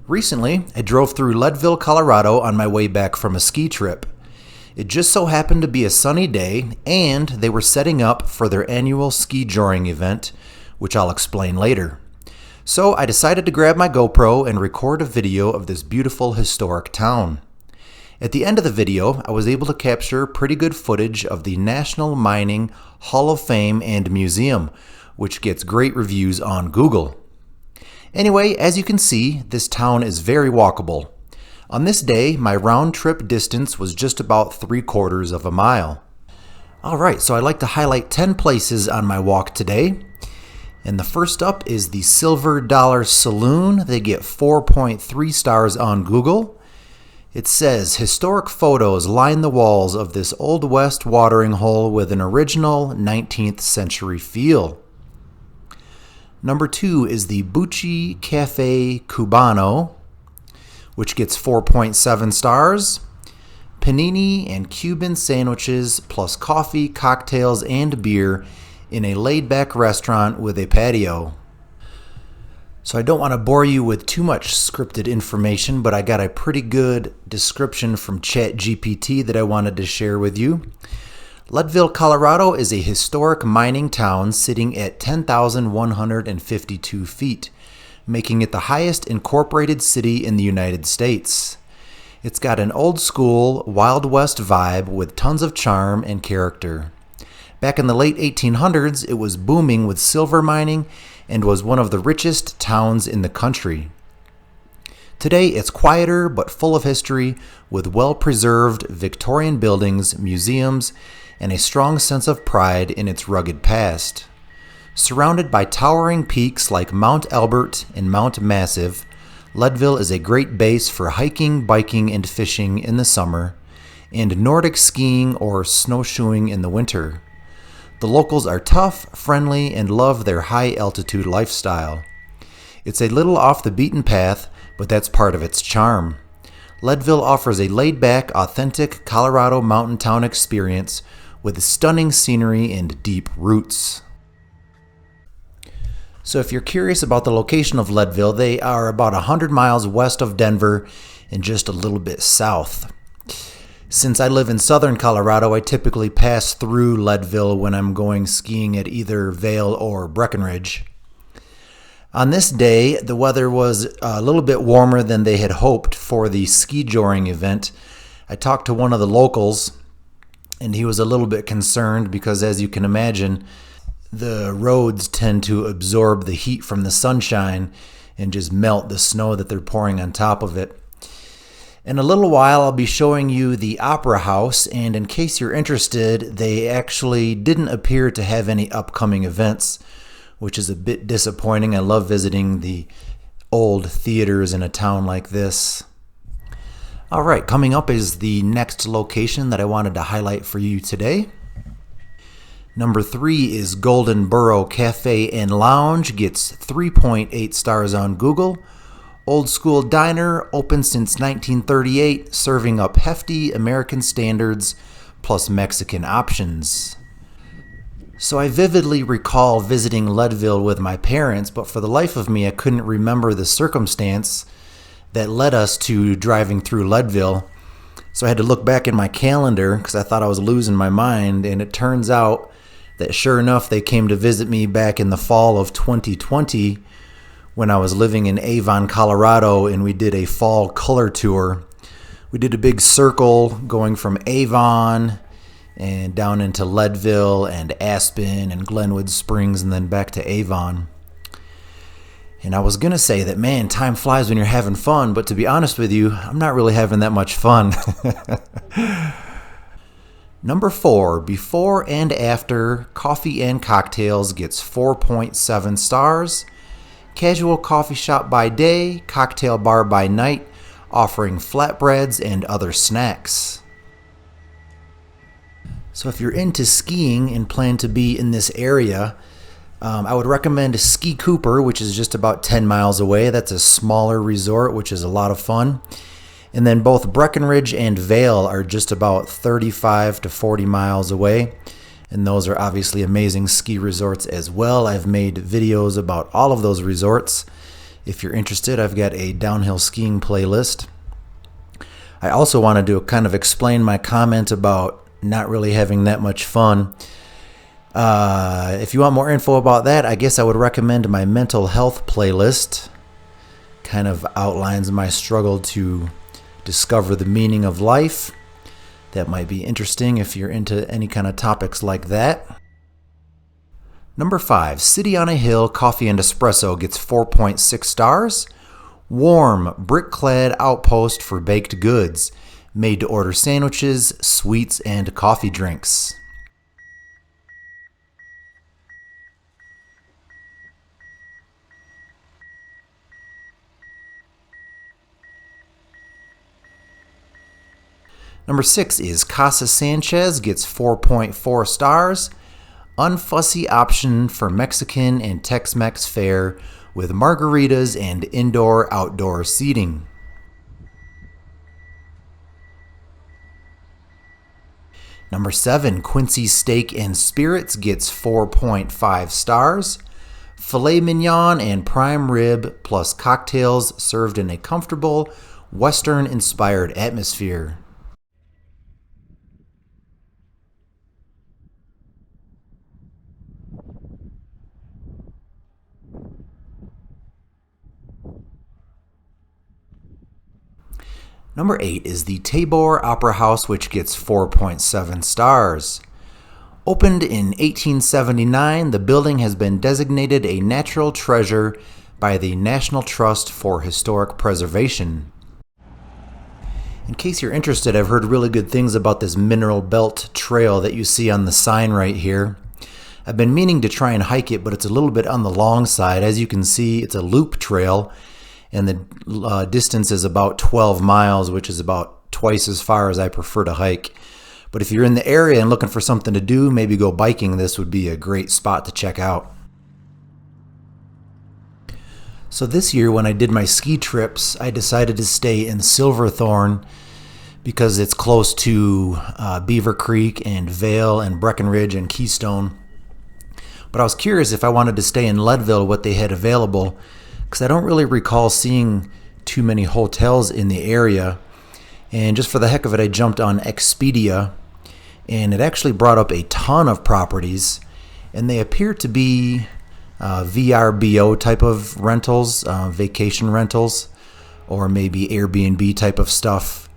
Recently, I drove through Leadville, Colorado on my way back from a ski trip. It just so happened to be a sunny day, and they were setting up for their annual Skijoring event, which I'll explain later. So I decided to grab my GoPro and record a video of this beautiful historic town. At the end of the video, I was able to capture pretty good footage of the National Mining Hall of Fame and Museum, which gets great reviews on Google. Anyway, as you can see, this town is very walkable. On this day, my round trip distance was just about 3/4 of a mile. Alright, so I'd like to highlight 10 places on my walk today. And the first up is the Silver Dollar Saloon. They get 4.3 stars on Google. It says, historic photos line the walls of this Old West watering hole with an original 19th century feel. Number 2 is the Bucci Cafe Cubano, which gets 4.7 stars. Panini and Cuban sandwiches plus coffee, cocktails, and beer in a laid-back restaurant with a patio. So I don't want to bore you with too much scripted information, but I got a pretty good description from ChatGPT that I wanted to share with you. Leadville, Colorado is a historic mining town sitting at 10,152 feet, making it the highest incorporated city in the United States. It's got an old school, Wild West vibe with tons of charm and character. Back in the late 1800s, it was booming with silver mining and was one of the richest towns in the country. Today, it's quieter but full of history with well-preserved Victorian buildings, museums, and a strong sense of pride in its rugged past. Surrounded by towering peaks like Mount Elbert and Mount Massive, Leadville is a great base for hiking, biking, and fishing in the summer, and Nordic skiing or snowshoeing in the winter. The locals are tough, friendly, and love their high-altitude lifestyle. It's a little off the beaten path, but that's part of its charm. Leadville offers a laid-back, authentic Colorado mountain town experience with stunning scenery and deep roots. So if you're curious about the location of Leadville, they are about 100 miles west of Denver and just a little bit south. Since I live in southern Colorado, I typically pass through Leadville when I'm going skiing at either Vail or Breckenridge. On this day, the weather was a little bit warmer than they had hoped for the Skijoring event. I talked to one of the locals, and he was a little bit concerned because, as you can imagine, the roads tend to absorb the heat from the sunshine and just melt the snow that they're pouring on top of it. In a little while, I'll be showing you the Opera House, and in case you're interested, they actually didn't appear to have any upcoming events, which is a bit disappointing. I love visiting the old theaters in a town like this. All right, coming up is the next location that I wanted to highlight for you today. Number 3 is Golden Burrow Cafe and Lounge, gets 3.8 stars on Google. Old school diner, open since 1938, serving up hefty American standards plus Mexican options. So I vividly recall visiting Leadville with my parents, but for the life of me, I couldn't remember the circumstance that led us to driving through Leadville. So I had to look back in my calendar because I thought I was losing my mind, and it turns out that sure enough, they came to visit me back in the fall of 2020 when I was living in Avon, Colorado, and we did a fall color tour. We did a big circle going from Avon and down into Leadville and Aspen and Glenwood Springs and then back to Avon. And I was going to say that, man, time flies when you're having fun, but to be honest with you, I'm not really having that much fun. Number 4, Before and After Coffee and Cocktails, gets 4.7 stars. Casual coffee shop by day, cocktail bar by night, offering flatbreads and other snacks. So if you're into skiing and plan to be in this area, I would recommend Ski Cooper, which is just about 10 miles away. That's a smaller resort, which is a lot of fun. And then both Breckenridge and Vail are just about 35 to 40 miles away. And those are obviously amazing ski resorts as well. I've made videos about all of those resorts. If you're interested, I've got a downhill skiing playlist. I also wanted to kind of explain my comment about not really having that much fun. If you want more info about that, I guess I would recommend my mental health playlist. Kind of outlines my struggle to discover the meaning of life. That might be interesting if you're into any kind of topics like that. Number 5, City on a Hill Coffee and Espresso gets 4.6 stars. Warm, brick-clad outpost for baked goods. Made to order sandwiches, sweets, and coffee drinks. Number 6 is Casa Sanchez gets 4.4 stars. Unfussy option for Mexican and Tex-Mex fare with margaritas and indoor-outdoor seating. Number 7, Quincy Steak and Spirits gets 4.5 stars. Filet mignon and prime rib plus cocktails served in a comfortable, Western-inspired atmosphere. Number 8 is the Tabore Opera House, which gets 4.7 stars. Opened in 1879, the building has been designated a natural treasure by the National Trust for Historic Preservation. In case you're interested, I've heard really good things about this mineral belt trail that you see on the sign right here. I've been meaning to try and hike it, but it's a little bit on the long side. As you can see, it's a loop trail, and the distance is about 12 miles, which is about twice as far as I prefer to hike. But if you're in the area and looking for something to do, maybe go biking, this would be a great spot to check out. So this year when I did my ski trips, I decided to stay in Silverthorne because it's close to Beaver Creek and Vail and Breckenridge and Keystone. But I was curious if I wanted to stay in Leadville, what they had available, because I don't really recall seeing too many hotels in the area. And just for the heck of it, I jumped on Expedia, and it actually brought up a ton of properties, and they appear to be VRBO type of rentals, vacation rentals, or maybe Airbnb type of stuff.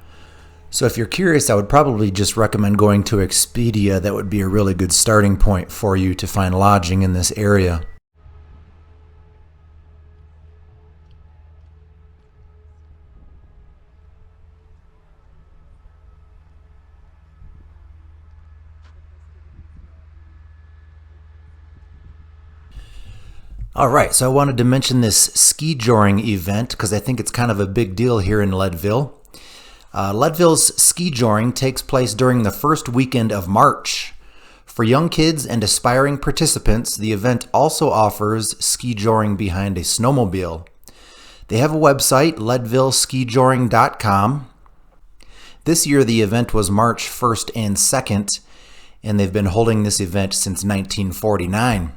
So if you're curious, I would probably just recommend going to Expedia. That would be a really good starting point for you to find lodging in this area. All right, so I wanted to mention this Skijoring event because I think it's kind of a big deal here in Leadville. Leadville's Skijoring takes place during the first weekend of March. For young kids and aspiring participants, the event also offers Skijoring behind a snowmobile. They have a website, leadvilleskijoring.com. This year the event was March 1st and 2nd, and they've been holding this event since 1949.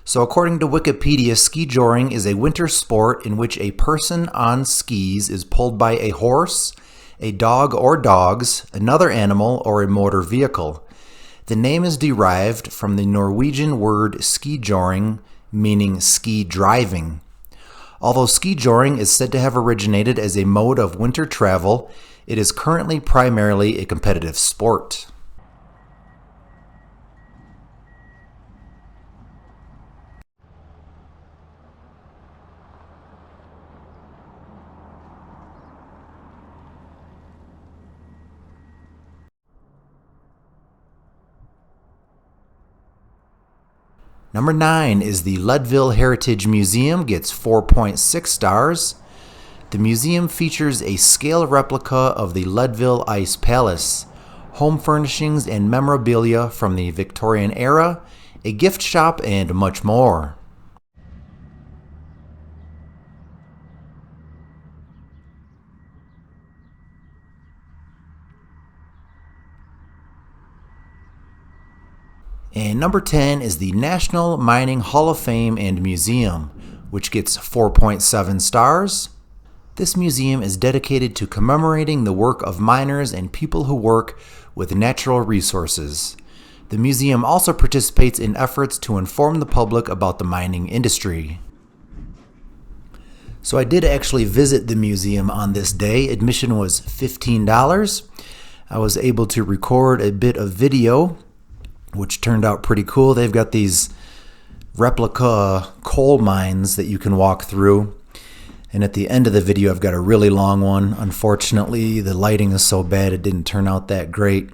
So according to Wikipedia, skijoring is a winter sport in which a person on skis is pulled by a horse, a dog or dogs, another animal, or a motor vehicle. The name is derived from the Norwegian word skijoring, meaning ski driving. Although skijoring is said to have originated as a mode of winter travel, it is currently primarily a competitive sport. Number 9 is the Leadville Heritage Museum, gets 4.6 stars. The museum features a scale replica of the Leadville Ice Palace, home furnishings and memorabilia from the Victorian era, a gift shop, and much more. And number 10 is the National Mining Hall of Fame and Museum, which gets 4.7 stars. This museum is dedicated to commemorating the work of miners and people who work with natural resources. The museum also participates in efforts to inform the public about the mining industry. So I did actually visit the museum on this day. Admission was $15. I was able to record a bit of video, which turned out pretty cool. They've got these replica coal mines that you can walk through. And at the end of the video, I've got a really long one. Unfortunately, the lighting is so bad it didn't turn out that great.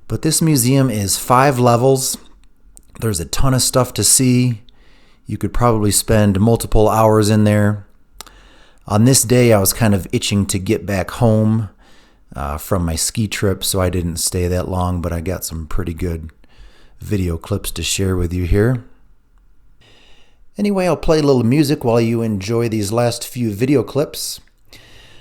But this museum is 5 levels. There's a ton of stuff to see. You could probably spend multiple hours in there. On this day, I was kind of itching to get back home from my ski trip, so I didn't stay that long, but I got some pretty good video clips to share with you here. Anyway, I'll play a little music while you enjoy these last few video clips.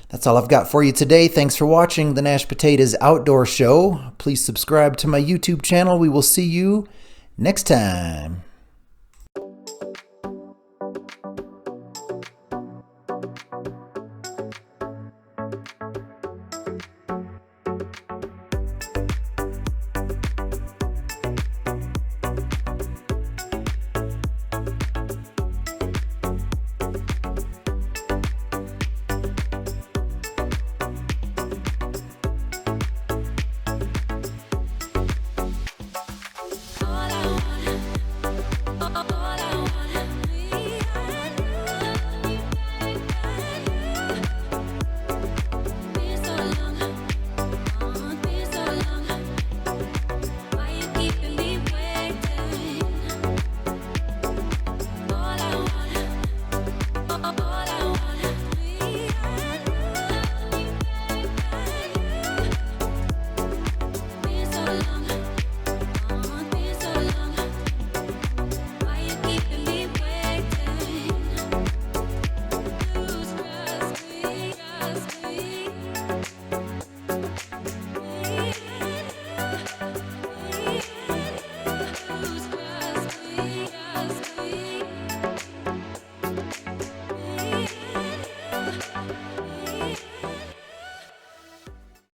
That's all I've got for you today. Thanks for watching the Nash Potatoes Outdoor Show. Please subscribe to my YouTube channel. We will see you next time.